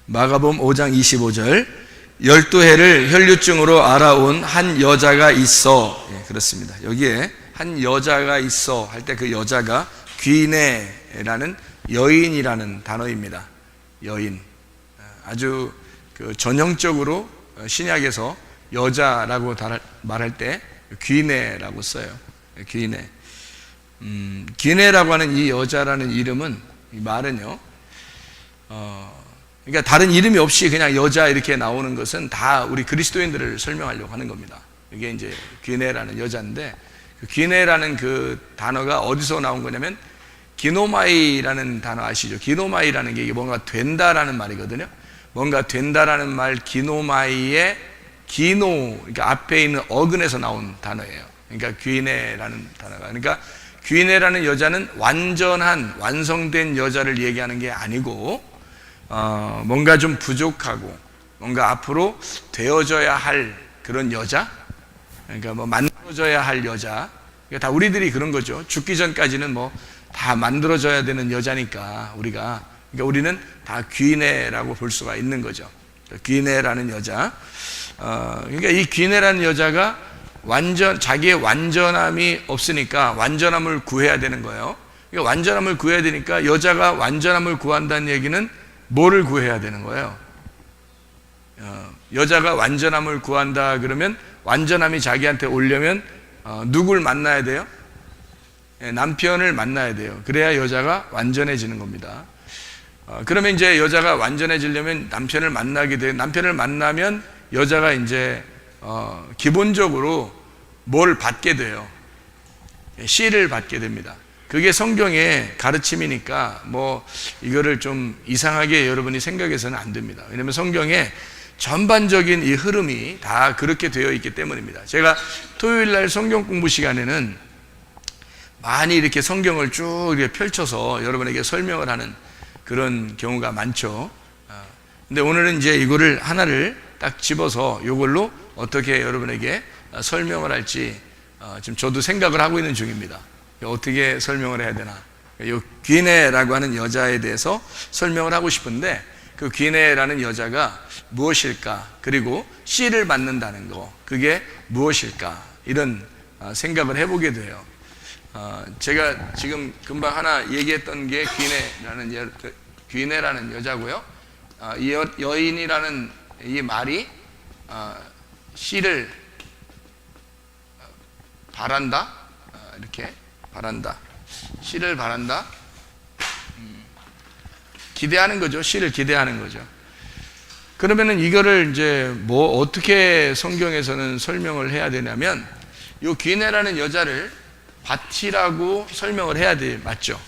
마가복음 5장 25절 12해를 혈류증으로 알아온 한 여자가 있어. 예, 그렇습니다. 여기에 한 여자가 있어 할 때 그 여자가 귀네라는 여인이라는 단어입니다. 여인. 아주 그 전형적으로 신약에서 여자라고 말할 때 귀네라고 써요. 귀네. 귀네라고 하는 이 여자라는 이름은, 이 말은요, 그러니까 다른 이름이 없이 그냥 여자 이렇게 나오는 것은 다 우리 그리스도인들을 설명하려고 하는 겁니다. 이게 이제 귀네라는 여자인데, 그 귀네라는 그 단어가 어디서 나온 거냐면 기노마이라는 단어 아시죠? 기노마이라는 게 이게 뭔가 된다라는 말이거든요. 뭔가 된다라는 말 기노마이의 기노, 그러니까 앞에 있는 어근에서 나온 단어예요. 그러니까 귀네라는 단어가, 그러니까 귀네라는 여자는 완전한 완성된 여자를 얘기하는 게 아니고 뭔가 좀 부족하고 뭔가 앞으로 되어져야 할 그런 여자, 그러니까 뭐 만들어져야 할 여자. 그러니까 다 우리들이 그런 거죠. 죽기 전까지는 뭐 다 만들어져야 되는 여자니까 우리가, 그러니까 우리는 다 귀네라고 볼 수가 있는 거죠. 귀네라는 여자. 그러니까 이 귀네라는 여자가 자기의 완전함이 없으니까 완전함을 구해야 되는 거예요. 그러니까 완전함을 구해야 되니까 여자가 완전함을 구한다는 얘기는 뭐를 구해야 되는 거예요? 여자가 완전함을 구한다 그러면 완전함이 자기한테 오려면 누굴 만나야 돼요? 남편을 만나야 돼요. 그래야 여자가 완전해지는 겁니다. 그러면 이제 여자가 완전해지려면 남편을 만나게 돼요. 남편을 만나면 여자가 이제 기본적으로 뭘 받게 돼요? 씨를 받게 됩니다. 그게 성경의 가르침이니까 뭐 이거를 좀 이상하게 여러분이 생각해서는 안 됩니다. 왜냐하면 성경에 전반적인 이 흐름이 다 그렇게 되어 있기 때문입니다. 제가 토요일날 성경 공부 시간에는 많이 이렇게 성경을 쭉 이렇게 펼쳐서 여러분에게 설명을 하는 그런 경우가 많죠. 근데 오늘은 이제 이거를 하나를 딱 집어서 이걸로 어떻게 여러분에게 설명을 할지 지금 저도 생각을 하고 있는 중입니다. 어떻게 설명을 해야 되나. 이 귀네라고 하는 여자에 대해서 설명을 하고 싶은데, 그 귀네라는 여자가 무엇일까, 그리고 씨를 받는다는 거, 그게 무엇일까, 이런 생각을 해보게 돼요. 제가 지금 금방 하나 얘기했던 게 귀네라는 여자고요. 이 여인이라는 이 말이 씨를 바란다, 이렇게 바란다, 씨를 바란다, 기대하는 거죠. 씨를 기대하는 거죠. 그러면은 이거를 이제 뭐 어떻게 성경에서는 설명을 해야 되냐면, 이 귀네라는 여자를 밭이라고 설명을 해야 돼. 맞죠?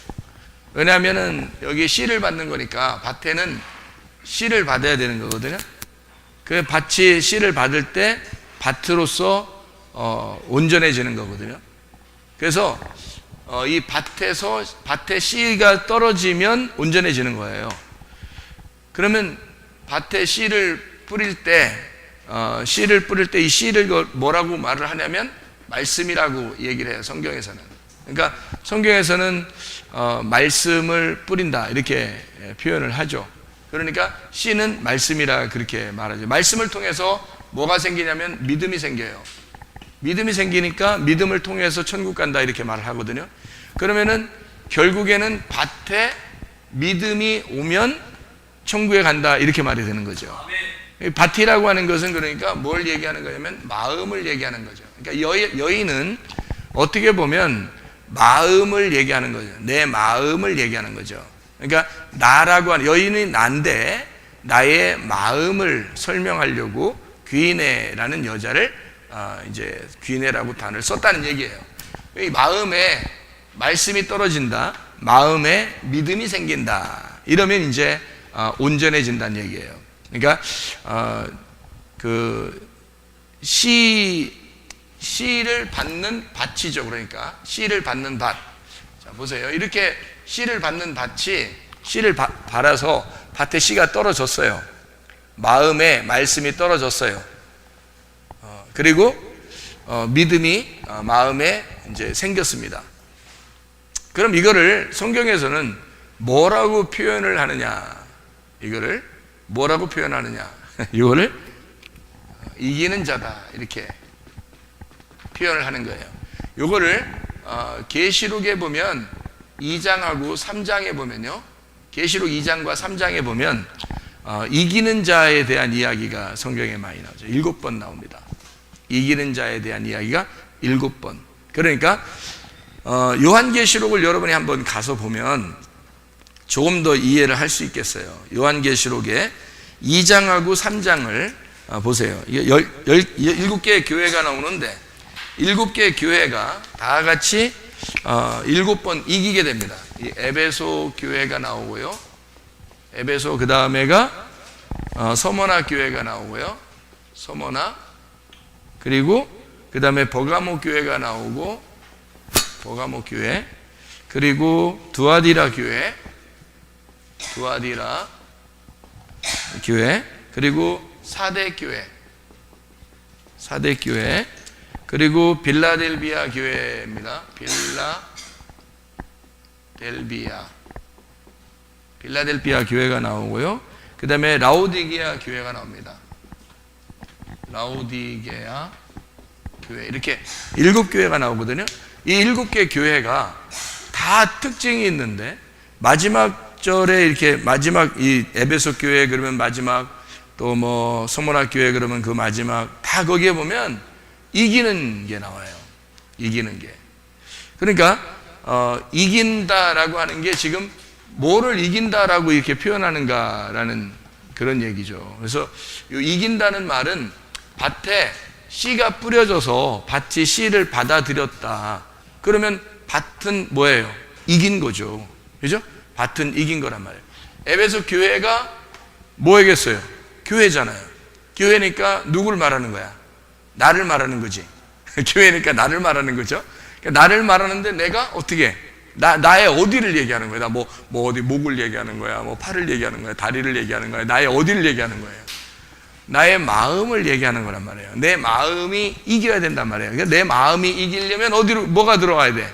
왜냐하면은 여기 씨를 받는 거니까 밭에는 씨를 받아야 되는 거거든요. 그 밭이 씨를 받을 때 밭으로서 온전해지는 거거든요. 그래서 이 밭에 씨가 떨어지면 온전해지는 거예요. 그러면 밭에 씨를 뿌릴 때 이 씨를 뭐라고 말을 하냐면 말씀이라고 얘기를 해요. 성경에서는. 그러니까 성경에서는 말씀을 뿌린다 이렇게 표현을 하죠. 그러니까 씨는 말씀이라 그렇게 말하죠. 말씀을 통해서 뭐가 생기냐면 믿음이 생겨요. 믿음이 생기니까 믿음을 통해서 천국 간다 이렇게 말을 하거든요. 그러면은 결국에는 밭에 믿음이 오면 천국에 간다 이렇게 말이 되는 거죠. 밭이라고 하는 것은 그러니까 뭘 얘기하는 거냐면 마음을 얘기하는 거죠. 그러니까 여인은 어떻게 보면 마음을 얘기하는 거죠. 내 마음을 얘기하는 거죠. 그러니까 나라고 하는, 여인이 난데 나의 마음을 설명하려고 귀네라는 여자를 이제 귀네라고 단어를 썼다는 얘기예요. 이 마음에 말씀이 떨어진다, 마음에 믿음이 생긴다, 이러면 이제 온전해진다는 얘기예요. 그러니까 그 씨를 받는 밭이죠. 그러니까 씨를 받는 밭. 자, 보세요. 이렇게 씨를 받는 밭이 씨를 발아서 밭에 씨가 떨어졌어요. 마음에 말씀이 떨어졌어요. 그리고 믿음이 마음에 이제 생겼습니다. 그럼 이거를 성경에서는 뭐라고 표현을 하느냐? 이거를 뭐라고 표현하느냐? 이거를 이기는 자다 이렇게 표현을 하는 거예요. 이거를 계시록에 보면 2장하고 3장에 보면요, 계시록 2장과 3장에 보면 이기는 자에 대한 이야기가 성경에 많이 나오죠. 7번 나옵니다. 이기는 자에 대한 이야기가 7번. 그러니까 요한계시록을 여러분이 한번 가서 보면 조금 더 이해를 할 수 있겠어요. 요한계시록에 2장하고 3장을 보세요. 이게 7개의 교회가 나오는데 7개의 교회가 다 같이 7번 이기게 됩니다. 이 에베소 교회가 나오고요, 에베소 그 다음에가 서머나 교회가 나오고요, 서머나, 그리고 그 다음에 버가모 교회가 나오고, 버가모 교회, 그리고 두아디라 교회, 두아디라 교회, 그리고 사대 교회, 사대 교회, 그리고 빌라델비아 교회입니다. 빌라델비아 교회가 나오고요, 그 다음에 라오디게아 교회가 나옵니다. 라오디게아 교회, 이렇게 7교회가 나오거든요. 이 7개 교회가 다 특징이 있는데 마지막 절에 이렇게 마지막 이 에베소 교회 그러면 마지막, 또 뭐 서머나 교회 그러면 그 마지막, 다 거기에 보면 이기는 게 나와요. 이기는 게. 그러니까 이긴다라고 하는 게 지금 뭐를 이긴다라고 이렇게 표현하는가라는 그런 얘기죠. 그래서 이긴다는 말은 밭에 씨가 뿌려져서 밭이 씨를 받아들였다. 그러면 밭은 뭐예요? 이긴 거죠. 그죠? 밭은 이긴 거란 말이에요. 에베소 교회가 뭐겠어요? 교회잖아요. 교회니까 누굴 말하는 거야? 나를 말하는 거지. 교회니까 나를 말하는 거죠. 그러니까 나를 말하는데 내가 어떻게 나의 어디를 얘기하는 거야? 뭐 어디 목을 얘기하는 거야? 뭐 팔을 얘기하는 거야? 다리를 얘기하는 거야? 나의 어디를 얘기하는 거예요? 나의 마음을 얘기하는 거란 말이에요. 내 마음이 이겨야 된단 말이에요. 그러니까 내 마음이 이기려면 어디로 뭐가 들어와야 돼?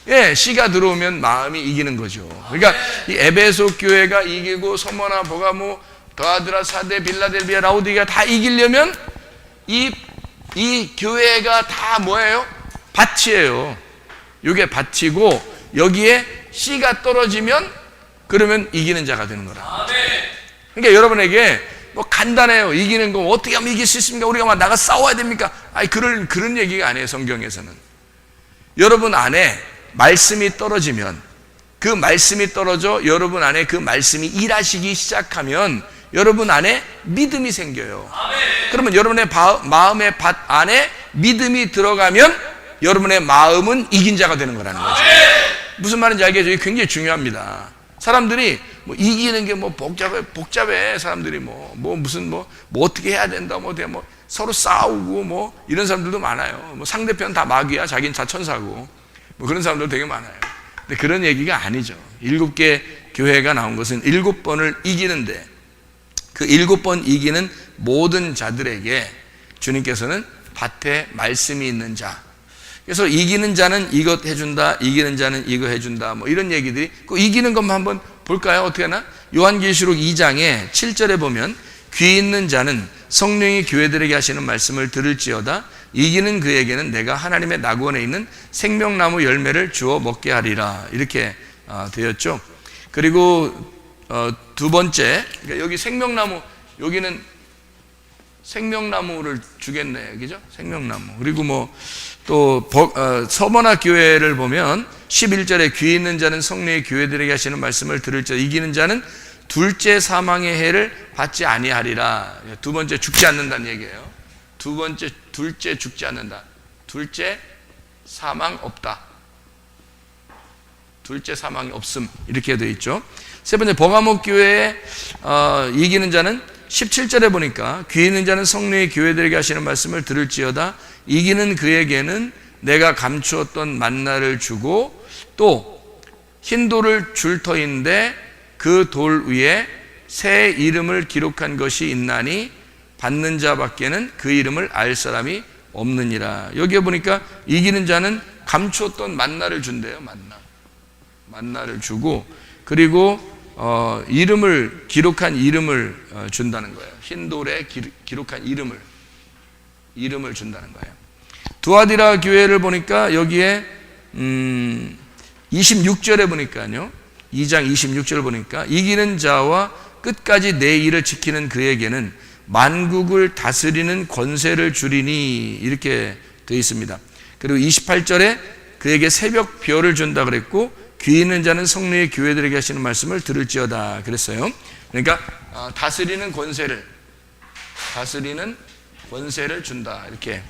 예, 씨가 들어오면 마음이 이기는 거죠. 그러니까 이 에베소 교회가 이기고 서머나 버가모 더아드라 사대 빌라델비아 라오디게아 다 이기려면 이 교회가 다 뭐예요? 밭이에요. 이게 밭이고 여기에 씨가 떨어지면 그러면 이기는 자가 되는 거라. 그러니까 여러분에게 뭐 간단해요. 이기는 거 어떻게 하면 이길 수 있습니까? 우리가 막 나가 싸워야 됩니까? 아니 그런 얘기가 아니에요. 성경에서는. 여러분 안에 말씀이 떨어지면, 그 말씀이 떨어져 여러분 안에 그 말씀이 일하시기 시작하면 여러분 안에 믿음이 생겨요. 그러면 여러분의 마음의 밭 안에 믿음이 들어가면 여러분의 마음은 이긴 자가 되는 거라는 거죠. 무슨 말인지 알겠죠? 이게 굉장히 중요합니다. 사람들이 뭐 이기는 게 뭐 복잡해. 사람들이 무슨 어떻게 해야 된다, 뭐 서로 싸우고 뭐 이런 사람들도 많아요. 뭐 상대편 다 마귀야, 자기는 자천사고 뭐 그런 사람들 되게 많아요. 근데 그런 얘기가 아니죠. 7개 교회가 나온 것은 7번을 이기는데 그 7번 이기는 모든 자들에게 주님께서는 밭에 말씀이 있는 자, 그래서 이기는 자는 이것 해준다, 이기는 자는 이거 해준다, 뭐 이런 얘기들이, 그 이기는 것만 한번 볼까요? 어떻게 하나? 요한계시록 2장에 7절에 보면 귀 있는 자는 성령이 교회들에게 하시는 말씀을 들을지어다. 이기는 그에게는 내가 하나님의 낙원에 있는 생명나무 열매를 주어 먹게 하리라. 이렇게 되었죠. 그리고 두 번째, 그러니까 여기 생명나무, 여기는 생명나무를 주겠네, 그죠? 생명나무. 그리고 뭐 또 서머나 교회를 보면 11절에 귀 있는 자는 성령의 교회들에게 하시는 말씀을 들을지어다. 이기는 자는 둘째 사망의 해를 받지 아니하리라. 두 번째 죽지 않는다는 얘기예요. 둘째 죽지 않는다. 둘째 사망 없다. 둘째 사망이 없음, 이렇게 되어 있죠. 세 번째 버가모 교회에 이기는 자는 17절에 보니까 귀 있는 자는 성령의 교회들에게 하시는 말씀을 들을지어다. 이기는 그에게는 내가 감추었던 만나를 주고 또 흰 돌을 줄 터인데 그 돌 위에 새 이름을 기록한 것이 있나니 받는 자밖에는 그 이름을 알 사람이 없느니라. 여기에 보니까 이기는 자는 감추었던 만나를 준대요. 만나를 주고, 그리고 이름을 기록한 이름을 준다는 거예요. 흰 돌에 기록한 이름을 준다는 거예요. 두아디라 교회를 보니까 여기에 26절에 보니까요. 2장 26절을 보니까 이기는 자와 끝까지 내 일을 지키는 그에게는 만국을 다스리는 권세를 주리니 이렇게 되어 있습니다. 그리고 28절에 그에게 새벽 별을 준다 그랬고 귀 있는 자는 성령의 교회들에게 하시는 말씀을 들을지어다 그랬어요. 그러니까 다스리는 권세를 준다 이렇게.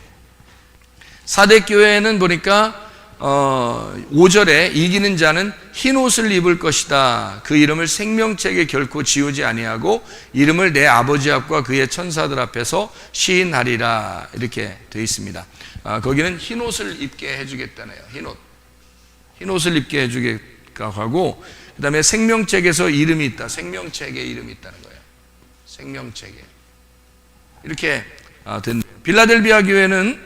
사대교회는 보니까 5절에 이기는 자는 흰 옷을 입을 것이다. 그 이름을 생명책에 결코 지우지 아니하고 이름을 내 아버지 앞과 그의 천사들 앞에서 시인하리라 이렇게 되어 있습니다. 거기는 흰 옷을 입게 해주겠다네요. 흰 옷을 입게 해주겠다고 하고, 그 다음에 생명책에서 이름이 있다. 생명책에 이름이 있다는 거예요. 생명책에 이렇게 된. 빌라델비아 교회는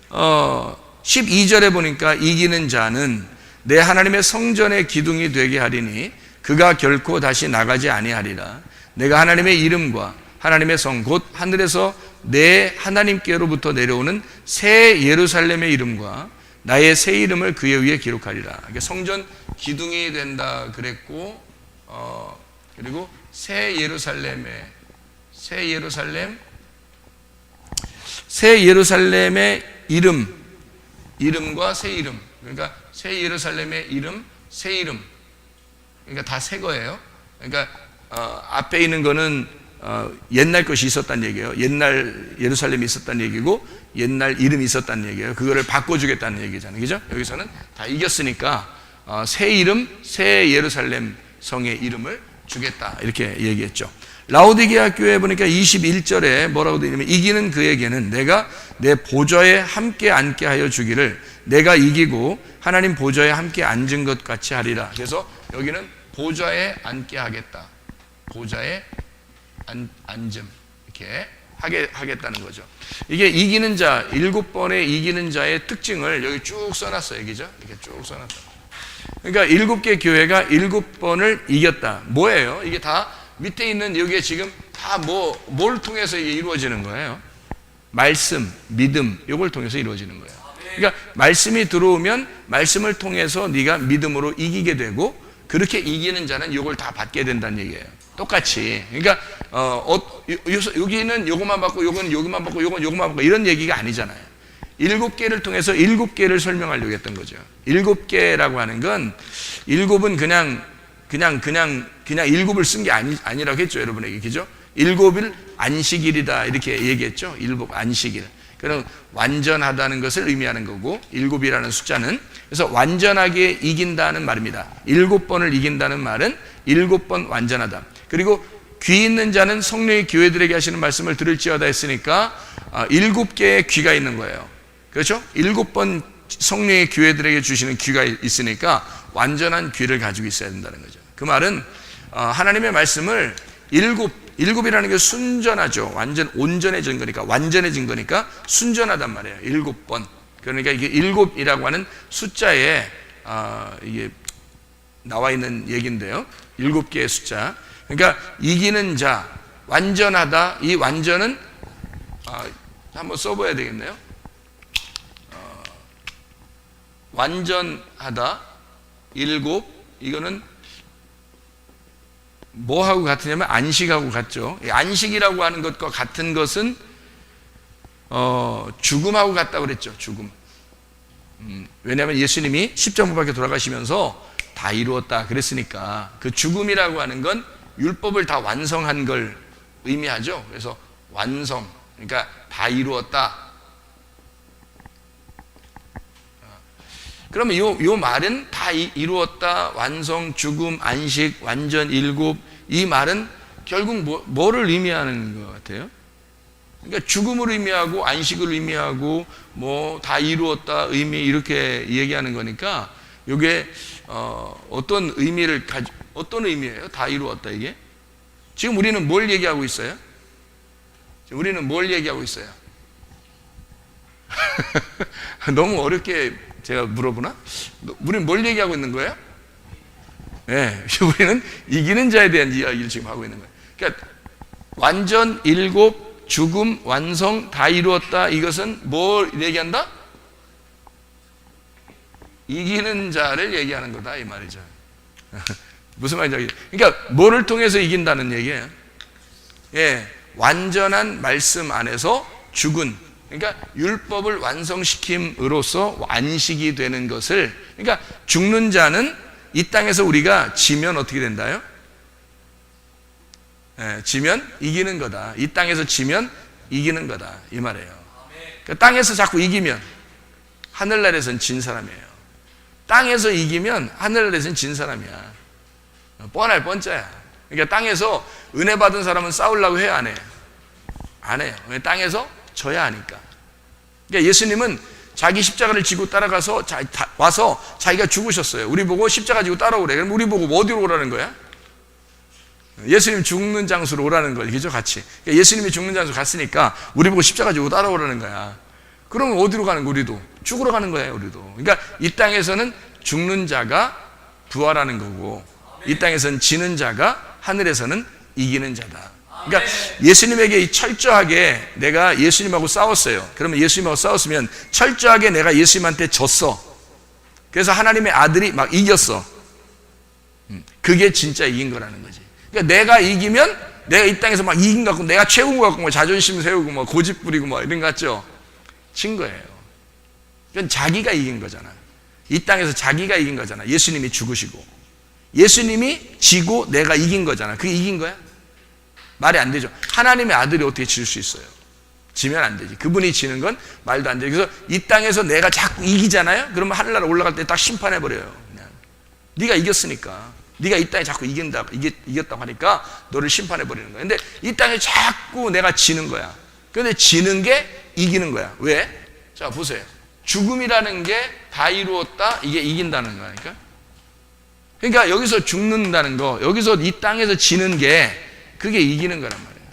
12절에 보니까 이기는 자는 내 하나님의 성전의 기둥이 되게 하리니 그가 결코 다시 나가지 아니하리라. 내가 하나님의 이름과 하나님의 성 곧 하늘에서 내 하나님께로부터 내려오는 새 예루살렘의 이름과 나의 새 이름을 그의 위에 기록하리라. 그러니까 성전 기둥이 된다 그랬고, 그리고 새 예루살렘의 이름과 새 이름. 그러니까 새 예루살렘의 이름, 새 이름. 그러니까 다 새 거예요. 그러니까 앞에 있는 거는 옛날 것이 있었다는 얘기예요. 옛날 예루살렘이 있었다는 얘기고 옛날 이름이 있었다는 얘기예요. 그거를 바꿔주겠다는 얘기잖아요. 그죠? 여기서는 다 이겼으니까 새 이름, 새 예루살렘 성의 이름을 주겠다 이렇게 얘기했죠. 라오디게아 교회에 보니까 21절에 뭐라고 되어 있냐면 이기는 그에게는 내가 내 보좌에 함께 앉게 하여 주기를 내가 이기고 하나님 보좌에 함께 앉은 것 같이 하리라. 그래서 여기는 보좌에 앉게 하겠다. 보좌에 앉음 이렇게 하겠다는 거죠. 이게 이기는 자 7번의 이기는 자의 특징을 여기 쭉 써놨어요. 그죠? 이렇게 쭉 써놨다. 그러니까 7개 교회가 7번을 이겼다. 뭐예요? 이게 다 밑에 있는 여기에 지금 다 뭘 통해서 이게 이루어지는 거예요? 말씀, 믿음, 이걸 통해서 이루어지는 거예요. 그러니까 말씀이 들어오면 말씀을 통해서 네가 믿음으로 이기게 되고 그렇게 이기는 자는 이걸 다 받게 된다는 얘기예요. 똑같이. 그러니까 여기는 요것만 받고 요거는 여기만 받고 요건 요것만 받고 이런 얘기가 아니잖아요. 7개를 통해서 7개를 설명하려고 했던 거죠. 7개라고 하는 건 7은 그냥 7을 쓴 게 아니라고 했죠. 여러분에게. 그죠? 7일 안식일이다. 이렇게 얘기했죠. 7 안식일. 그럼 완전하다는 것을 의미하는 거고 7이라는 숫자는 그래서 완전하게 이긴다는 말입니다. 7번을 이긴다는 말은 7번 완전하다. 그리고 귀 있는 자는 성령의 교회들에게 하시는 말씀을 들을지어다 했으니까 7개의 귀가 있는 거예요. 그렇죠? 7번 성령의 교회들에게 주시는 귀가 있으니까 완전한 귀를 가지고 있어야 된다는 거죠. 그 말은 하나님의 말씀을 7이라는 게 순전하죠. 완전 온전해진 거니까 완전해진 거니까 순전하단 말이에요. 7번. 그러니까 이게 7이라고 하는 숫자에 이게 나와 있는 얘기인데요. 7개의 숫자. 그러니까 이기는 자, 완전하다. 이 완전은 한번 써봐야 되겠네요. 완전하다. 7. 이거는 뭐하고 같으냐면 안식하고 같죠. 안식이라고 하는 것과 같은 것은 죽음하고 같다고 그랬죠. 죽음. 왜냐하면 예수님이 십자가 못 박혀 돌아가시면서 다 이루었다 그랬으니까 그 죽음이라고 하는 건 율법을 다 완성한 걸 의미하죠. 그래서 완성, 그러니까 다 이루었다. 그러면 요 말은 다 이루었다, 완성, 죽음, 안식, 완전, 7, 이 말은 결국 뭐를 의미하는 것 같아요? 그러니까 죽음을 의미하고 안식을 의미하고 뭐 다 이루었다 의미 이렇게 얘기하는 거니까 이게 어떤 의미를 어떤 의미예요? 다 이루었다 이게? 지금 우리는 뭘 얘기하고 있어요? 우리는 뭘 얘기하고 있어요? 너무 어렵게 제가 물어보나? 우리는 뭘 얘기하고 있는 거예요? 예, 우리는 이기는 자에 대한 이야기를 지금 하고 있는 거예요. 그러니까 완전, 일곱, 죽음, 완성 다 이루었다. 이것은 뭘 얘기한다? 이기는 자를 얘기하는 거다 이 말이죠. 무슨 말인지 그러니까 뭐를 통해서 이긴다는 얘기예요? 예, 완전한 말씀 안에서 죽은, 그러니까 율법을 완성시킴으로써 완식이 되는 것을, 그러니까 죽는 자는 이 땅에서 우리가 지면 어떻게 된다요? 예, 지면 이기는 거다. 이 땅에서 지면 이기는 거다 이 말이에요. 그러니까 땅에서 자꾸 이기면 하늘나라에서는 진 사람이에요. 땅에서 이기면 하늘나라에서는 진 사람이야. 뻔할 뻔짜야. 그러니까 땅에서 은혜 받은 사람은 싸우려고 해요, 안 해요? 안 해요. 왜? 땅에서 져야 하니까. 그러니까 예수님은 자기 십자가를 지고 따라가서 와서 자기가 죽으셨어요. 우리 보고 십자가 지고 따라오래. 그럼 우리 보고 어디로 오라는 거야? 예수님 죽는 장소로 오라는 거예요. 그죠? 같이. 그러니까 예수님이 죽는 장소 갔으니까 우리 보고 십자가 지고 따라오라는 거야. 그러면 어디로 가는 거야? 우리도 죽으러 가는 거예요. 우리도. 그러니까 이 땅에서는 죽는 자가 부활하는 거고, 이 땅에서는 지는 자가 하늘에서는 이기는 자다. 그러니까 예수님에게 철저하게 내가 예수님하고 싸웠어요. 그러면 예수님하고 싸웠으면 철저하게 내가 예수님한테 졌어. 그래서 하나님의 아들이 막 이겼어. 그게 진짜 이긴 거라는 거지. 그러니까 내가 이기면 내가 이 땅에서 막 이긴 것 같고, 내가 최고인 것 같고, 뭐 자존심 세우고, 뭐 고집 부리고, 뭐 이런 것 같죠? 진 거예요. 그건 자기가 이긴 거잖아. 이 땅에서 자기가 이긴 거잖아. 예수님이 죽으시고 예수님이 지고 내가 이긴 거잖아. 그게 이긴 거야? 말이 안 되죠. 하나님의 아들이 어떻게 질 수 있어요? 지면 안 되지. 그분이 지는 건 말도 안 되죠. 그래서 이 땅에서 내가 자꾸 이기잖아요. 그러면 하늘나라 올라갈 때 딱 심판해버려요. 그냥 네가 이겼으니까, 네가 이 땅에 자꾸 이겼다고 하니까 너를 심판해버리는 거야. 근데 이 땅에 자꾸 내가 지는 거야. 근데 지는 게 이기는 거야. 왜? 자, 보세요. 죽음이라는 게 다 이루었다. 이게 이긴다는 거니까. 그러니까 여기서 죽는다는 거, 여기서 이 땅에서 지는 게 그게 이기는 거란 말이에요.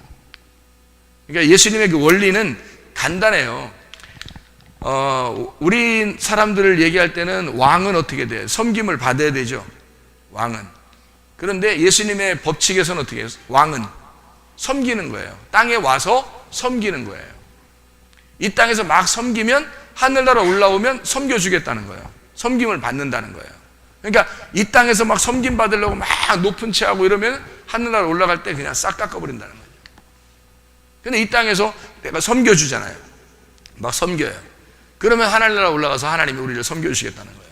그러니까 예수님의 그 원리는 간단해요. 우리 사람들을 얘기할 때는 왕은 어떻게 돼요? 섬김을 받아야 되죠. 왕은. 그런데 예수님의 법칙에서는 어떻게 해요? 왕은 섬기는 거예요. 땅에 와서 섬기는 거예요. 이 땅에서 막 섬기면 하늘나라 올라오면 섬겨주겠다는 거예요. 섬김을 받는다는 거예요. 그러니까 이 땅에서 막 섬김 받으려고 막 높은 채 하고 이러면 하늘나라 올라갈 때 그냥 싹 깎아버린다는 거예요. 근데 이 땅에서 내가 섬겨주잖아요. 막 섬겨요. 그러면 하늘나라 올라가서 하나님이 우리를 섬겨주시겠다는 거예요.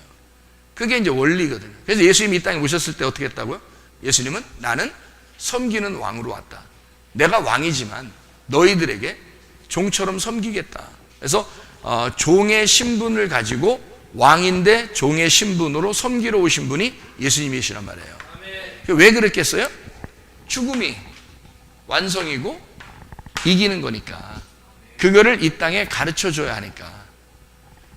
그게 이제 원리거든요. 그래서 예수님이 이 땅에 오셨을 때 어떻게 했다고요? 예수님은 나는 섬기는 왕으로 왔다. 내가 왕이지만 너희들에게 종처럼 섬기겠다. 그래서 종의 신분을 가지고 왕인데 종의 신분으로 섬기러 오신 분이 예수님이시란 말이에요. 왜 그랬겠어요? 죽음이 완성이고 이기는 거니까. 그거를 이 땅에 가르쳐줘야 하니까.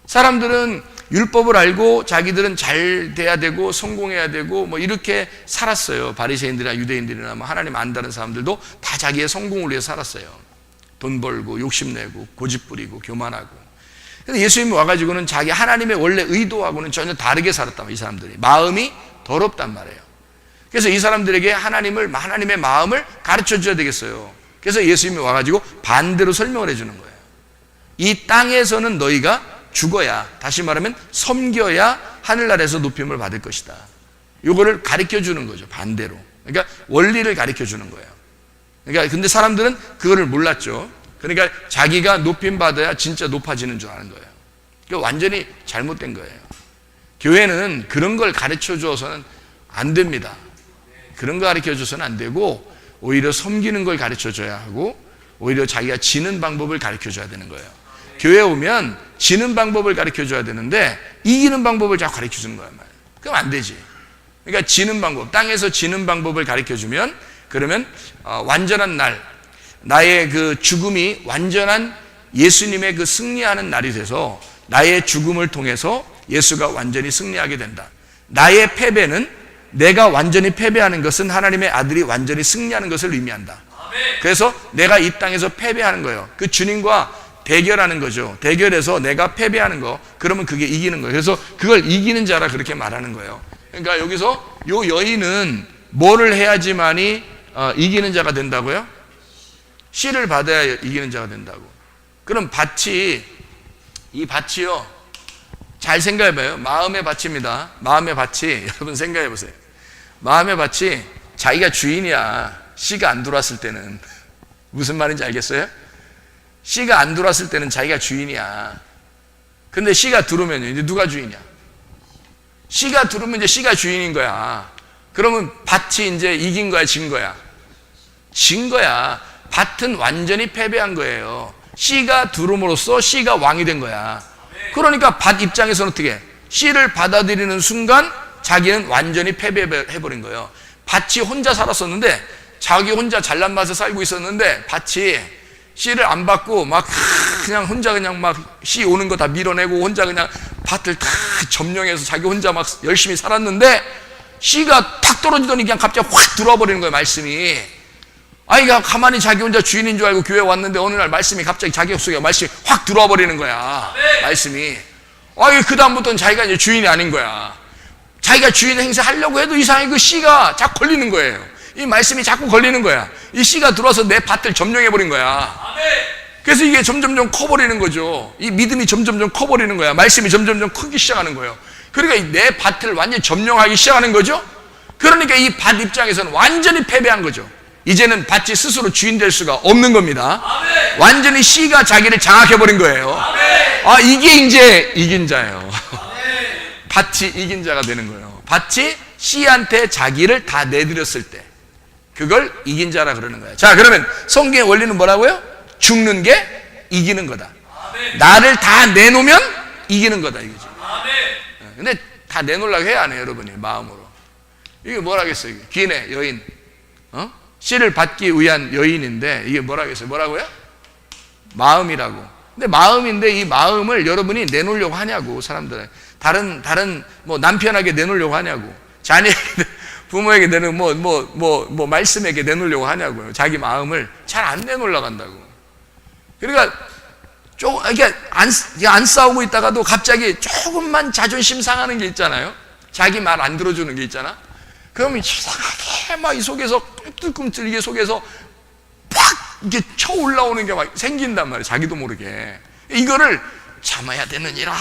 사람들은 율법을 알고 자기들은 잘 돼야 되고 성공해야 되고 뭐 이렇게 살았어요. 바리새인들이나 유대인들이나 뭐 하나님 안다는 사람들도 다 자기의 성공을 위해 살았어요. 돈 벌고 욕심내고 고집 부리고 교만하고. 근데 예수님이 와가지고는 자기 하나님의 원래 의도하고는 전혀 다르게 살았단 말이에요. 이 사람들이 마음이 더럽단 말이에요. 그래서 이 사람들에게 하나님의 마음을 가르쳐 줘야 되겠어요. 그래서 예수님이 와가지고 반대로 설명을 해주는 거예요. 이 땅에서는 너희가 죽어야, 다시 말하면 섬겨야 하늘나라에서 높임을 받을 것이다. 이거를 가르쳐 주는 거죠. 반대로. 그러니까 원리를 가르쳐 주는 거예요. 그러니까 근데 사람들은 그거를 몰랐죠. 그러니까 자기가 높임 받아야 진짜 높아지는 줄 아는 거예요. 그러니까 완전히 잘못된 거예요. 교회는 그런 걸 가르쳐 줘서는 안 됩니다. 그런 거 가르쳐 줘서는 안 되고 오히려 섬기는 걸 가르쳐 줘야 하고 오히려 자기가 지는 방법을 가르쳐 줘야 되는 거예요. 교회 오면 지는 방법을 가르쳐 줘야 되는데 이기는 방법을 자꾸 가르쳐 주는 거란 말이에요. 그럼 안 되지. 그러니까 지는 방법, 땅에서 지는 방법을 가르쳐 주면 그러면 완전한 날, 나의 그 죽음이 완전한 예수님의 그 승리하는 날이 돼서 나의 죽음을 통해서 예수가 완전히 승리하게 된다. 나의 패배는 내가 완전히 패배하는 것은 하나님의 아들이 완전히 승리하는 것을 의미한다. 그래서 내가 이 땅에서 패배하는 거예요. 그 주님과 대결하는 거죠. 대결해서 내가 패배하는 거, 그러면 그게 이기는 거예요. 그래서 그걸 이기는 자라 그렇게 말하는 거예요. 그러니까 여기서 요 여인은 뭐를 해야지만이 이기는 자가 된다고요? 씨를 받아야 이기는 자가 된다고. 그럼 이 밭이요, 잘 생각해봐요. 마음의 밭입니다. 마음의 밭이 여러분 생각해보세요. 마음의 밭이 자기가 주인이야. 씨가 안 들어왔을 때는. 무슨 말인지 알겠어요? 씨가 안 들어왔을 때는 자기가 주인이야. 근데 씨가 들어오면 이제 누가 주인이야? 씨가 들어오면 이제 씨가 주인인 거야. 그러면 밭이 이제 이긴 거야, 진 거야? 진 거야. 밭은 완전히 패배한 거예요. 씨가 들어옴으로써 씨가 왕이 된 거야. 그러니까 밭 입장에서는 어떻게 해? 씨를 받아들이는 순간 자기는 완전히 패배해버린 거예요. 밭이 혼자 살았었는데, 자기 혼자 잘난 맛에 살고 있었는데, 밭이 씨를 안 받고 막 그냥 혼자 그냥 막 씨 오는 거 다 밀어내고 혼자 그냥 밭을 다 점령해서 자기 혼자 막 열심히 살았는데, 씨가 탁 떨어지더니 그냥 갑자기 확 들어와 버리는 거예요, 말씀이. 아니, 가만히 자기 혼자 주인인 줄 알고 교회 왔는데 어느 날 말씀이 갑자기 자기 속에 말씀이 확 들어와 버리는 거야. 말씀이. 아니, 그다음부터는 자기가 이제 주인이 아닌 거야. 자기가 주인 행세하려고 해도 이상하게 그 씨가 자꾸 걸리는 거예요. 이 말씀이 자꾸 걸리는 거야. 이 씨가 들어와서 내 밭을 점령해 버린 거야. 그래서 이게 점점점 커버리는 거죠. 이 믿음이 점점점 커버리는 거야. 말씀이 점점점 크기 시작하는 거예요. 그러니까 내 밭을 완전히 점령하기 시작하는 거죠. 그러니까 이 밭 입장에서는 완전히 패배한 거죠. 이제는 밭이 스스로 주인 될 수가 없는 겁니다. 아멘. 완전히 씨가 자기를 장악해버린 거예요. 아멘. 이게 이제 이긴 자예요. 밭이 이긴 자가 되는 거예요. 밭이 씨한테 자기를 다 내드렸을 때 그걸 이긴 자라 그러는 거예요. 자, 그러면 성경의 원리는 뭐라고요? 죽는 게 이기는 거다. 아멘. 나를 다 내놓으면 이기는 거다 이거지. 근데 다 내놓으려고 해야 하네, 여러분이 마음으로. 이게 뭐라겠어요? 귀인의 여인, 씨를 받기 위한 여인인데 이게 뭐라겠어요? 뭐라고요? 마음이라고. 근데 마음인데 이 마음을 여러분이 내놓으려고 하냐고, 사람들은. 다른 뭐 남편에게 내놓으려고 하냐고, 자녀에게, 부모에게 내놓으려고, 말씀에게 내놓으려고 하냐고요. 자기 마음을 잘 안 내놓으려고 한다고. 그러니까 이게 안 싸우고 있다가도 갑자기 조금만 자존심 상하는 게 있잖아요. 자기 말 안 들어주는 게 있잖아. 그러면 이상하게 막 이 속에서 꿈틀꿈틀 이게 속에서 팍 이게 쳐 올라오는 게 막 생긴단 말이에요. 자기도 모르게. 이거를 참아야 되느니라,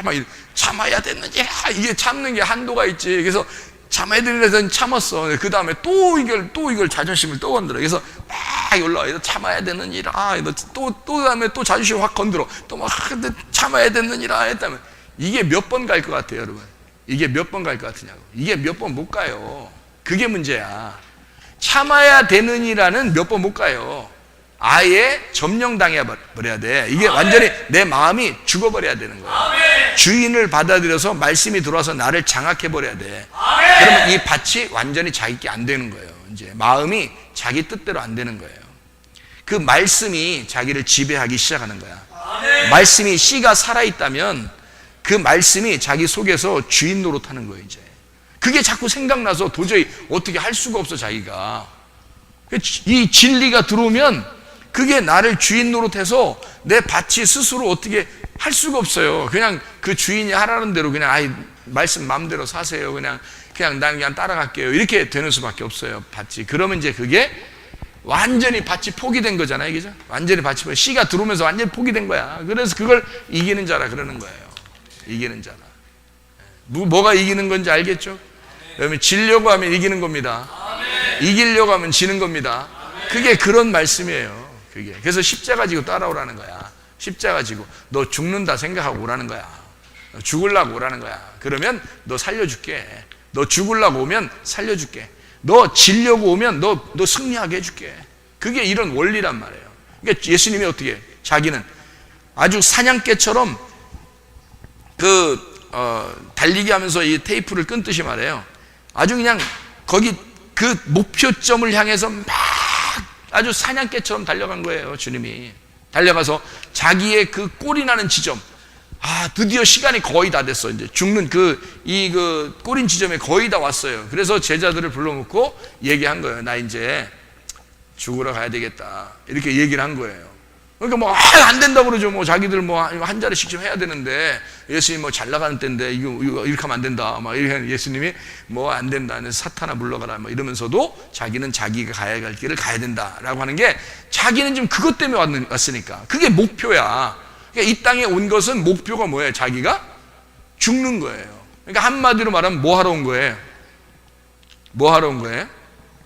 막 참아야 되느니라. 이게 참는 게 한도가 있지. 그래서 참아야 되는 데서 참았어. 그 다음에 또 이걸 자존심을 또 건드려. 그래서 막 올라와. 참아야 되느니라. 또 다음에 또 자존심을 확 건드려. 또 막 참아야 되느니라 했다면 이게 몇 번 갈 것 같아요, 여러분? 이게 몇 번 갈 것 같으냐고. 이게 몇 번 못 가요. 그게 문제야. 참아야 되느니라는 몇 번 못 가요. 아예 점령당해 버려야 돼. 이게 완전히 내 마음이 죽어버려야 되는 거야. 주인을 받아들여서 말씀이 들어와서 나를 장악해 버려야 돼. 그러면 이 밭이 완전히 자기께 안 되는 거예요. 이제 마음이 자기 뜻대로 안 되는 거예요. 그 말씀이 자기를 지배하기 시작하는 거야. 말씀이 씨가 살아있다면 그 말씀이 자기 속에서 주인 노릇하는 거예요. 이제 그게 자꾸 생각나서 도저히 어떻게 할 수가 없어. 자기가 이 진리가 들어오면 그게 나를 주인 노릇해서 내 밭이 스스로 어떻게 할 수가 없어요. 그냥 그 주인이 하라는 대로 그냥 말씀 마음대로 사세요. 그냥 난 그냥 따라갈게요. 이렇게 되는 수밖에 없어요, 밭이. 그러면 이제 그게 완전히 밭이 포기된 거잖아요, 그죠? 완전히 밭이 씨가 들어오면서 완전히 포기된 거야. 그래서 그걸 이기는 자라 그러는 거예요. 이기는 자라. 뭐가 이기는 건지 알겠죠? 여러분, 지려고 하면 이기는 겁니다. 이기려고 하면 지는 겁니다. 그게 그런 말씀이에요. 그게. 그래서 십자가 지고 따라오라는 거야. 십자가 지고 너 죽는다 생각하고 오라는 거야. 너 죽으려고 오라는 거야. 그러면 너 살려줄게. 너 죽으려고 오면 살려줄게. 너 지려고 오면 너 승리하게 해줄게. 그게 이런 원리란 말이에요. 그러니까 예수님이 어떻게 해? 자기는 아주 사냥개처럼 달리기 하면서 이 테이프를 끊듯이 말해요. 아주 그냥 거기 그 목표점을 향해서 막 아주 사냥개처럼 달려간 거예요. 주님이 달려가서 자기의 그 꼴이 나는 지점, 드디어 시간이 거의 다 됐어. 이제 죽는 그 꼴인 지점에 거의 다 왔어요. 그래서 제자들을 불러놓고 얘기한 거예요. 나 이제 죽으러 가야 되겠다. 이렇게 얘기를 한 거예요. 그러니까 뭐 안 된다고 그러죠. 뭐 자기들 뭐 한 자리씩 좀 해야 되는데 예수님 뭐 잘 나가는 때인데 이거 이렇게 하면 안 된다. 막 이렇게 예수님이 뭐 안 된다. 사탄아 물러가라. 뭐 이러면서도 자기는 자기가 가야 할 길을 가야 된다라고 하는 게 자기는 지금 그것 때문에 왔으니까 그게 목표야. 그러니까 이 땅에 온 것은 목표가 뭐예요? 자기가 죽는 거예요. 그러니까 한마디로 말하면 뭐 하러 온 거예요? 뭐 하러 온 거예요?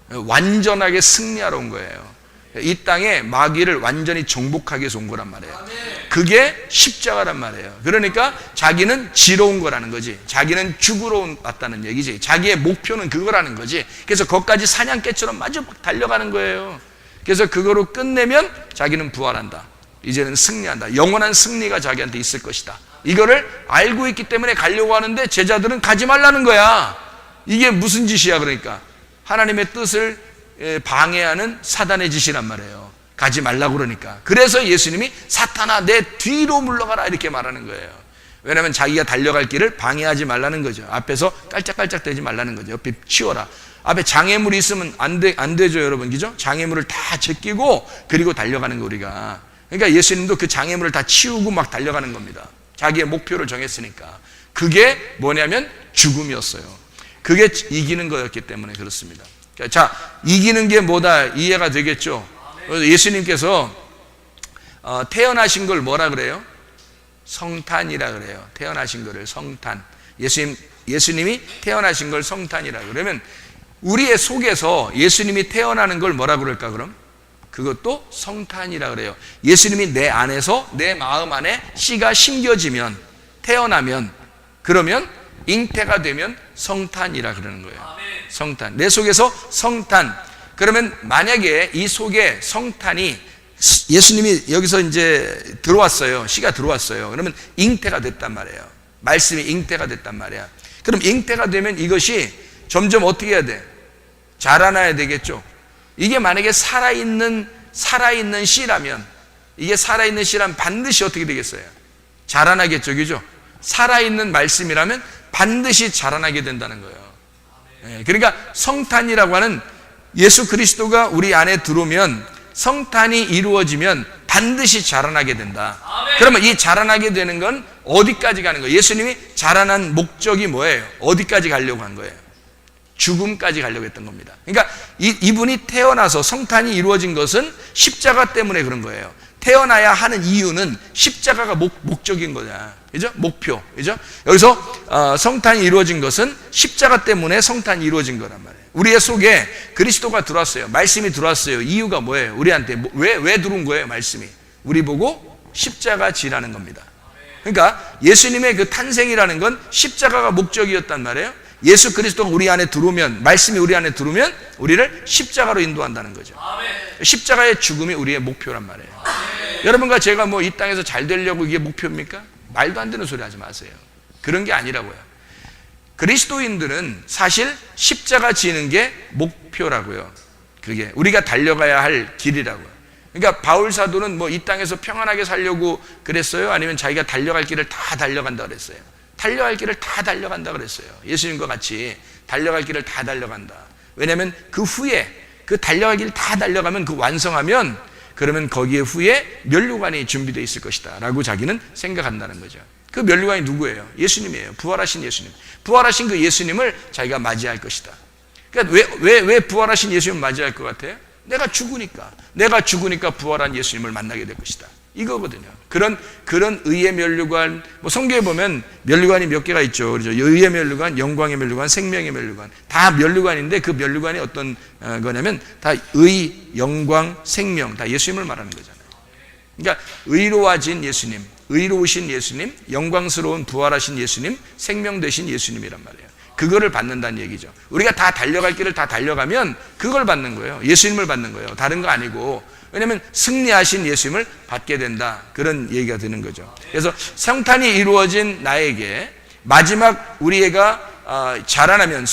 완전하게 승리하러 온 거예요. 이 땅에 마귀를 완전히 정복하기 위해서 온 거란 말이에요. 그게 십자가란 말이에요. 그러니까 자기는 지러 온 거라는 거지. 자기는 죽으러 왔다는 얘기지. 자기의 목표는 그거라는 거지. 그래서 거기까지 사냥개처럼 마저 달려가는 거예요. 그래서 그거로 끝내면 자기는 부활한다. 이제는 승리한다. 영원한 승리가 자기한테 있을 것이다. 이거를 알고 있기 때문에 가려고 하는데 제자들은 가지 말라는 거야. 이게 무슨 짓이야? 그러니까 하나님의 뜻을 방해하는 사단의 짓이란 말이에요. 가지 말라고 그러니까. 그래서 예수님이 사탄아 내 뒤로 물러가라 이렇게 말하는 거예요. 왜냐하면 자기가 달려갈 길을 방해하지 말라는 거죠. 앞에서 깔짝깔짝 대지 말라는 거죠. 옆에 치워라. 앞에 장애물이 있으면 안 되죠, 여러분. 그죠? 장애물을 다 제끼고 그리고 달려가는 거 우리가. 그러니까 예수님도 그 장애물을 다 치우고 막 달려가는 겁니다. 자기의 목표를 정했으니까. 그게 뭐냐면 죽음이었어요. 그게 이기는 거였기 때문에 그렇습니다. 자, 이기는 게 뭐다 이해가 되겠죠? 예수님께서 태어나신 걸 뭐라 그래요? 성탄이라 그래요. 태어나신 거를 성탄. 예수님이 태어나신 걸 성탄이라 그러면 우리의 속에서 예수님이 태어나는 걸 뭐라 그럴까 그럼? 그것도 성탄이라 그래요. 예수님이 내 안에서 내 마음 안에 씨가 심겨지면 태어나면 그러면 잉태가 되면 성탄이라 그러는 거예요. 성탄. 내 속에서 성탄. 그러면 만약에 이 속에 성탄이 예수님이 여기서 이제 들어왔어요. 씨가 들어왔어요. 그러면 잉태가 됐단 말이에요. 말씀이 잉태가 됐단 말이야. 그럼 잉태가 되면 이것이 점점 어떻게 해야 돼? 자라나야 되겠죠. 이게 만약에 살아있는 씨라면 이게 살아있는 씨라면 반드시 어떻게 되겠어요? 자라나겠죠. 그죠? 살아있는 말씀이라면 반드시 자라나게 된다는 거예요. 그러니까 성탄이라고 하는 예수 그리스도가 우리 안에 들어오면 성탄이 이루어지면 반드시 자라나게 된다. 그러면 이 자라나게 되는 건 어디까지 가는 거예요? 예수님이 자라난 목적이 뭐예요? 어디까지 가려고 한 거예요? 죽음까지 가려고 했던 겁니다. 그러니까 이분이 태어나서 성탄이 이루어진 것은 십자가 때문에 그런 거예요. 태어나야 하는 이유는 십자가가 목적인 거냐. 그죠? 목표. 그죠? 여기서 성탄이 이루어진 것은 십자가 때문에 성탄이 이루어진 거란 말이에요. 우리의 속에 그리스도가 들어왔어요. 말씀이 들어왔어요. 이유가 뭐예요? 우리한테 왜 들어온 거예요? 말씀이. 우리 보고 십자가 지라는 겁니다. 그러니까 예수님의 그 탄생이라는 건 십자가가 목적이었단 말이에요. 예수 그리스도가 우리 안에 들어오면, 말씀이 우리 안에 들어오면 우리를 십자가로 인도한다는 거죠. 십자가의 죽음이 우리의 목표란 말이에요. 여러분과 제가 뭐 이 땅에서 잘 되려고 이게 목표입니까? 말도 안 되는 소리 하지 마세요. 그런 게 아니라고요. 그리스도인들은 사실 십자가 지는 게 목표라고요. 그게 우리가 달려가야 할 길이라고요. 그러니까 바울 사도는 뭐 이 땅에서 평안하게 살려고 그랬어요? 아니면 자기가 달려갈 길을 다 달려간다 그랬어요? 달려갈 길을 다 달려간다 그랬어요. 예수님과 같이 달려갈 길을 다 달려간다. 왜냐하면 그 후에 그 달려갈 길을 다 달려가면 그 완성하면 그러면 거기에 후에 면류관이 준비되어 있을 것이다 라고 자기는 생각한다는 거죠. 그 면류관이 누구예요? 예수님이에요. 부활하신 예수님. 부활하신 그 예수님을 자기가 맞이할 것이다. 그러니까 왜 부활하신 예수님을 맞이할 것 같아요? 내가 죽으니까 부활한 예수님을 만나게 될 것이다. 이거거든요. 그런 의의 면류관, 뭐 성경에 보면 면류관이 몇 개가 있죠. 그렇죠? 의의 면류관, 영광의 면류관, 생명의 면류관. 다 면류관인데 그 면류관이 어떤 거냐면 다 의, 영광, 생명, 다 예수님을 말하는 거잖아요. 그러니까 의로워진 예수님, 의로우신 예수님, 영광스러운 부활하신 예수님, 생명 되신 예수님이란 말이에요. 그거를 받는다는 얘기죠. 우리가 다 달려갈 길을 다 달려가면 그걸 받는 거예요. 예수님을 받는 거예요. 다른 거 아니고. 왜냐하면 승리하신 예수님을 받게 된다. 그런 얘기가 되는 거죠. 그래서 성탄이 이루어진 나에게 마지막 우리 애가 자라나면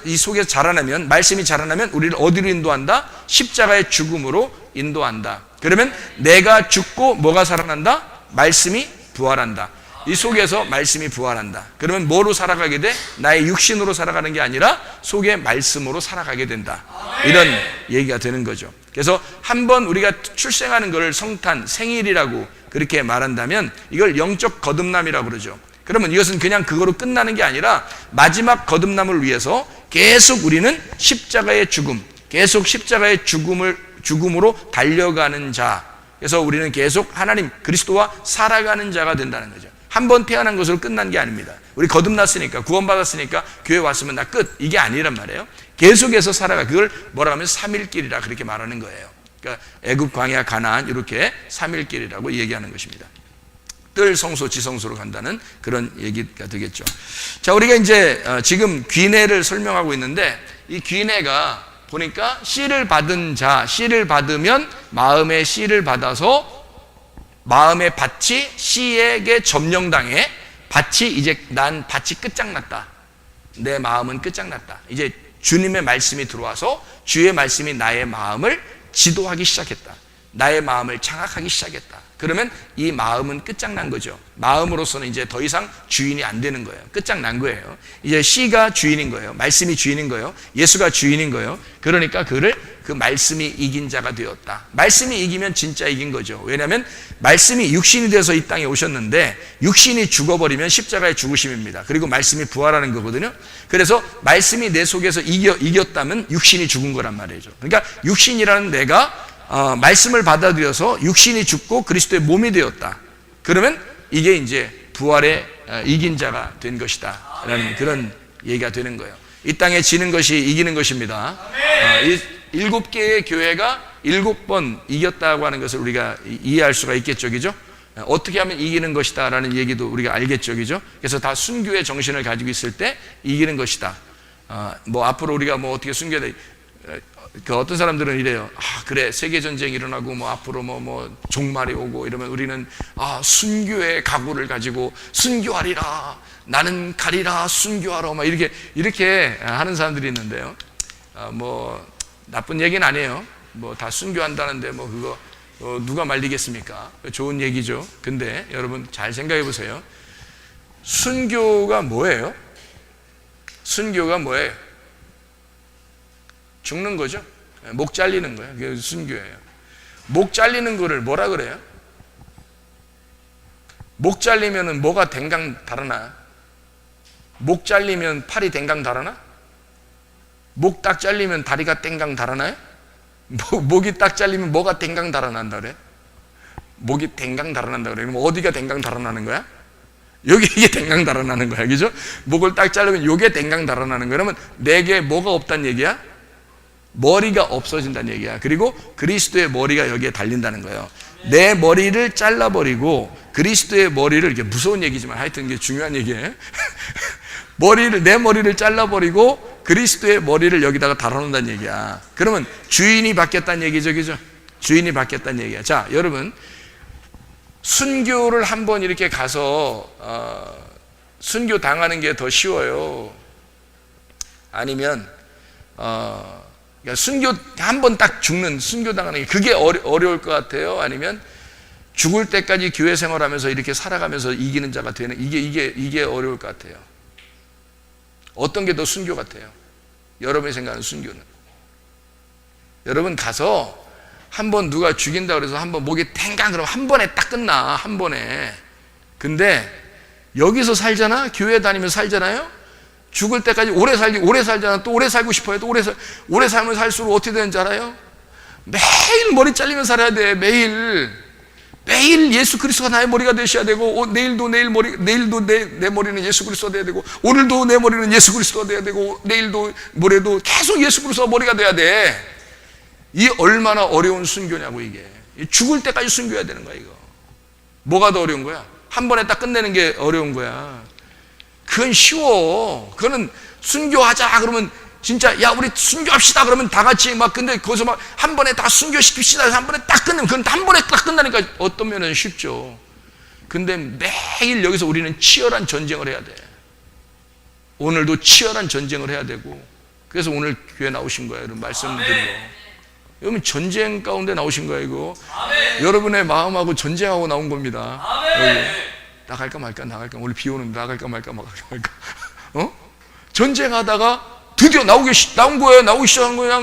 이 속에서 자라나면 말씀이 자라나면 우리를 어디로 인도한다? 십자가의 죽음으로 인도한다. 그러면 내가 죽고 뭐가 살아난다? 말씀이 부활한다. 이 속에서 말씀이 부활한다. 그러면 뭐로 살아가게 돼? 나의 육신으로 살아가는 게 아니라 속의 말씀으로 살아가게 된다. 이런 얘기가 되는 거죠. 그래서 한번 우리가 출생하는 것을 성탄, 생일이라고 그렇게 말한다면 이걸 영적 거듭남이라고 그러죠. 그러면 이것은 그냥 그거로 끝나는 게 아니라 마지막 거듭남을 위해서 계속 우리는 십자가의 죽음, 계속 십자가의 죽음으로 달려가는 자. 그래서 우리는 계속 하나님 그리스도와 살아가는 자가 된다는 거죠. 한 번 태어난 것으로 끝난 게 아닙니다. 우리 거듭났으니까, 구원받았으니까 교회 왔으면 나 끝, 이게 아니란 말이에요. 계속해서 살아가. 그걸 뭐라 하면 삼일길이라 그렇게 말하는 거예요. 그러니까 애굽, 광야, 가나안 이렇게 삼일길이라고 얘기하는 것입니다. 뜰 성소, 지성소로 간다는 그런 얘기가 되겠죠. 자, 우리가 이제 지금 귀내를 설명하고 있는데, 이 귀내가 보니까 씨를 받은 자, 씨를 받으면 마음의 씨를 받아서 마음의 밭이 씨에게 점령당해. 밭이 이제 난 밭이 끝장났다. 내 마음은 끝장났다. 이제 주님의 말씀이 들어와서 주의 말씀이 나의 마음을 지도하기 시작했다. 나의 마음을 장악하기 시작했다. 그러면 이 마음은 끝장난 거죠. 마음으로서는 이제 더 이상 주인이 안 되는 거예요. 끝장난 거예요. 이제 씨가 주인인 거예요. 말씀이 주인인 거예요. 예수가 주인인 거예요. 그러니까 그 말씀이 이긴 자가 되었다. 말씀이 이기면 진짜 이긴 거죠. 왜냐하면 말씀이 육신이 돼서 이 땅에 오셨는데 육신이 죽어버리면 십자가의 죽으심입니다. 그리고 말씀이 부활하는 거거든요. 그래서 말씀이 내 속에서 이겼다면 육신이 죽은 거란 말이죠. 그러니까 육신이라는 내가 말씀을 받아들여서 육신이 죽고 그리스도의 몸이 되었다. 그러면 이게 이제 부활의 이긴 자가 된 것이다 라는 그런 얘기가 되는 거예요. 이 땅에 지는 것이 이기는 것입니다. 이 7개의 교회가 7번 이겼다고 하는 것을 우리가 이해할 수가 있겠죠, 그죠? 어떻게 하면 이기는 것이다 라는 얘기도 우리가 알겠죠, 그죠? 그래서 다 순교의 정신을 가지고 있을 때 이기는 것이다. 뭐 앞으로 우리가 뭐 어떻게 순교해야 돼? 그 어떤 사람들은 이래요. 그래, 세계전쟁이 일어나고 뭐 앞으로 뭐 종말이 오고 이러면 우리는 순교의 각오를 가지고 순교하리라, 나는 가리라 순교하러, 막 이렇게 하는 사람들이 있는데요. 뭐 나쁜 얘기는 아니에요. 뭐 다 순교한다는데 뭐 그거 누가 말리겠습니까? 좋은 얘기죠. 근데 여러분 잘 생각해 보세요. 순교가 뭐예요? 순교가 뭐예요? 죽는 거죠. 목 잘리는 거예요. 그게 순교예요. 목 잘리는 거를 뭐라 그래요? 목 잘리면은 뭐가 댕강 달아나요? 목 잘리면 팔이 댕강 달아나? 목 딱 잘리면 다리가 댕강 달아나요? 목이 딱 잘리면 뭐가 댕강 달아난다 그래? 목이 댕강 달아난다 그래. 그럼 어디가 댕강 달아나는 거야? 여기 이게 댕강 달아나는 거야. 그죠? 목을 딱 자르면 요게 댕강 달아나는 거야. 그러면 내게 뭐가 없다는 얘기야? 머리가 없어진다는 얘기야. 그리고 그리스도의 머리가 여기에 달린다는 거예요. 내 머리를 잘라버리고 그리스도의 머리를, 이게 무서운 얘기지만 하여튼 이게 중요한 얘기예요. 내 머리를 잘라버리고 그리스도의 머리를 여기다가 달아놓는다는 얘기야. 그러면 주인이 바뀌었다는 얘기죠, 그죠? 주인이 바뀌었다는 얘기야. 자, 여러분, 순교를 한번 이렇게 가서 순교 당하는 게 더 쉬워요? 아니면 그러니까 순교 한 번 딱 죽는, 순교 당하는 게 그게 어려울 것 같아요? 아니면 죽을 때까지 교회 생활하면서 이렇게 살아가면서 이기는 자가 되는, 이게 어려울 것 같아요? 어떤 게 더 순교 같아요? 여러분이 생각하는 순교는? 여러분 가서 한번 누가 죽인다 그래서 한번 목이 탱강 그러면 한 번에 딱 끝나, 한 번에. 근데 여기서 살잖아? 교회 다니면서 살잖아요? 죽을 때까지 오래 살잖아. 또 오래 살고 싶어요. 또 오래 살면 살수록 어떻게 되는지 알아요? 매일 머리 잘리면 살아야 돼. 매일 예수 그리스도가 나의 머리가 되셔야 되고, 내일도 내 머리는 예수 그리스도가 돼야 되고, 오늘도 내 머리는 예수 그리스도가 돼야 되고, 내일도 모레도 계속 예수 그리스도가 머리가 돼야 돼. 이 얼마나 어려운 순교냐고, 이게. 죽을 때까지 순교해야 되는 거야, 이거. 뭐가 더 어려운 거야? 한 번에 딱 끝내는 게 어려운 거야. 그건 쉬워. 그거는 순교하자 그러면 진짜, 야, 우리 순교합시다 그러면 다 같이 막, 근데 거기서 막 한 번에 다 순교시킵시다 해서 한 번에 딱 끝내면, 그건 한 번에 딱 끝나니까 어떤 면은 쉽죠. 근데 매일 여기서 우리는 치열한 전쟁을 해야 돼. 오늘도 치열한 전쟁을 해야 되고, 그래서 오늘 교회 나오신 거예요. 여러분 말씀드리고. 여러분 전쟁 가운데 나오신 거예요, 이거. 아멘. 여러분의 마음하고 전쟁하고 나온 겁니다. 나갈까 말까. 오늘 비 오는데 나갈까 말까. 전쟁하다가 드디어 나온 거예요. 나오기 시작한 거예요.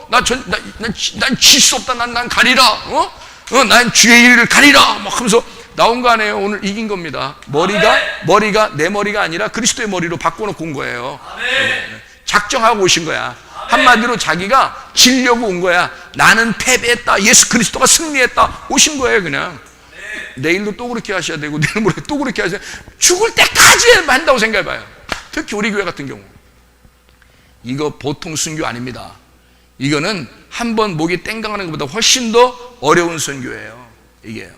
난 질 수 없다. 난 가리라. 난 주의 일을 가리라. 막 하면서 나온 거 아니에요. 오늘 이긴 겁니다. 머리가 내 머리가 아니라 그리스도의 머리로 바꿔놓고 온 거예요. 작정하고 오신 거야. 한마디로 자기가 지려고 온 거야. 나는 패배했다. 예수 그리스도가 승리했다. 오신 거예요, 그냥. 내일도 또 그렇게 하셔야 되고, 내일 모레 또 그렇게 하셔야 되고, 죽을 때까지 한다고 생각해봐요. 특히 우리 교회 같은 경우. 이거 보통 순교 아닙니다. 이거는 한번 목이 땡강하는 것보다 훨씬 더 어려운 순교예요. 이게요.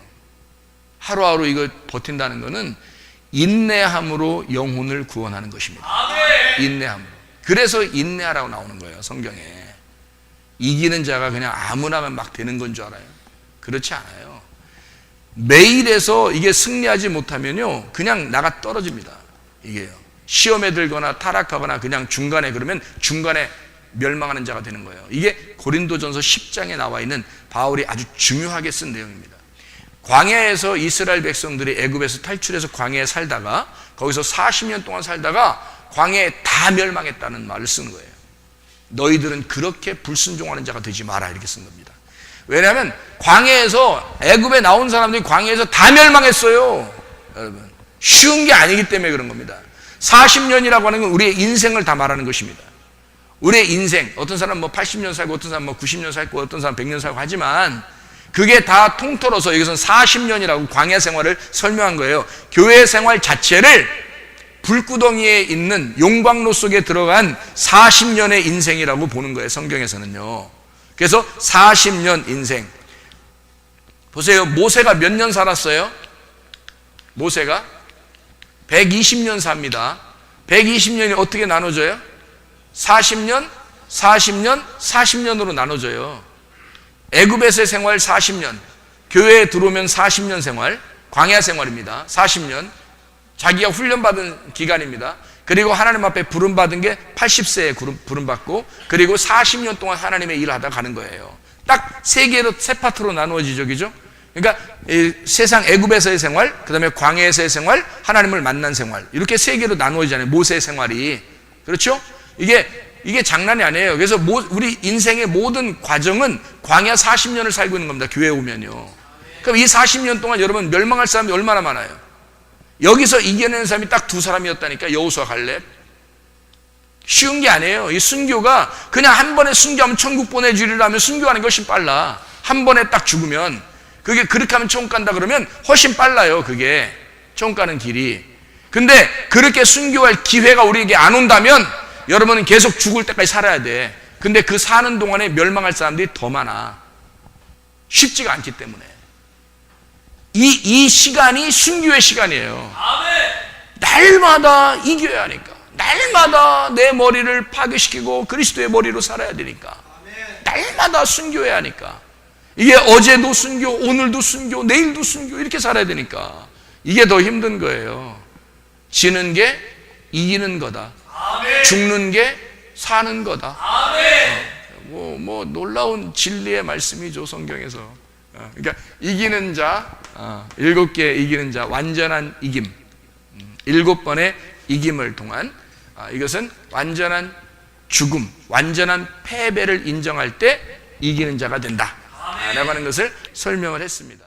하루하루 이거 버틴다는 것은 인내함으로 영혼을 구원하는 것입니다. 인내함으로. 그래서 인내하라고 나오는 거예요, 성경에. 이기는 자가 그냥 아무나만 막 되는 건 줄 알아요. 그렇지 않아요. 매일에서 이게 승리하지 못하면요, 그냥 나가 떨어집니다. 이게요. 시험에 들거나 타락하거나 그냥 중간에, 그러면 중간에 멸망하는 자가 되는 거예요. 이게 고린도전서 10장에 나와 있는 바울이 아주 중요하게 쓴 내용입니다. 광야에서 이스라엘 백성들이 애굽에서 탈출해서 광야에 살다가 거기서 40년 동안 살다가 광야에 다 멸망했다는 말을 쓴 거예요. 너희들은 그렇게 불순종하는 자가 되지 마라, 이렇게 쓴 겁니다. 왜냐하면 광야에서, 애굽에 나온 사람들이 광야에서 다 멸망했어요. 여러분, 쉬운 게 아니기 때문에 그런 겁니다. 40년이라고 하는 건 우리의 인생을 다 말하는 것입니다. 우리의 인생, 어떤 사람은 뭐 80년 살고, 어떤 사람은 뭐 90년 살고, 어떤 사람은 100년 살고 하지만 그게 다 통틀어서 여기서는 40년이라고 광야 생활을 설명한 거예요. 교회 생활 자체를 불구덩이에 있는 용광로 속에 들어간 40년의 인생이라고 보는 거예요, 성경에서는요. 그래서 40년 인생. 보세요, 모세가 몇 년 살았어요? 모세가 120년 삽니다. 120년이 어떻게 나눠져요? 40년, 40년, 40년으로 나눠져요. 애굽에서의 생활 40년, 교회에 들어오면 40년 생활, 광야 생활입니다. 40년, 자기가 훈련받은 기간입니다. 그리고 하나님 앞에 부름받은 게 80세에 부름받고, 그리고 40년 동안 하나님의 일을 하다 가는 거예요. 딱 세 개로, 세 파트로 나누어지죠, 그죠? 그러니까 세상 애굽에서의 생활, 그 다음에 광야에서의 생활, 하나님을 만난 생활, 이렇게 세 개로 나누어지잖아요, 모세의 생활이. 그렇죠? 이게 장난이 아니에요. 그래서 우리 인생의 모든 과정은 광야 40년을 살고 있는 겁니다, 교회에 오면요. 그럼 이 40년 동안 여러분 멸망할 사람이 얼마나 많아요? 여기서 이겨내는 사람이 딱 두 사람이었다니까, 여호수아 갈렙. 쉬운 게 아니에요. 이 순교가 그냥 한 번에 순교하면 천국 보내주리라면 순교하는 것이 빨라. 한 번에 딱 죽으면, 그게 그렇게 하면 천국 간다 그러면 훨씬 빨라요, 그게 천국 가는 길이. 근데 그렇게 순교할 기회가 우리에게 안 온다면 여러분은 계속 죽을 때까지 살아야 돼. 근데 그 사는 동안에 멸망할 사람들이 더 많아. 쉽지가 않기 때문에. 이 시간이 순교의 시간이에요. 날마다 이겨야 하니까, 날마다 내 머리를 파괴시키고 그리스도의 머리로 살아야 되니까, 날마다 순교해야 하니까, 이게 어제도 순교, 오늘도 순교, 내일도 순교, 이렇게 살아야 되니까 이게 더 힘든 거예요. 지는 게 이기는 거다. 죽는 게 사는 거다. 뭐 놀라운 진리의 말씀이죠, 성경에서. 그러니까 이기는 자, 7개 이기는 자, 완전한 이김, 7번의 이김을 통한, 이것은 완전한 죽음, 완전한 패배를 인정할 때 이기는 자가 된다 라고 하는 것을 설명을 했습니다.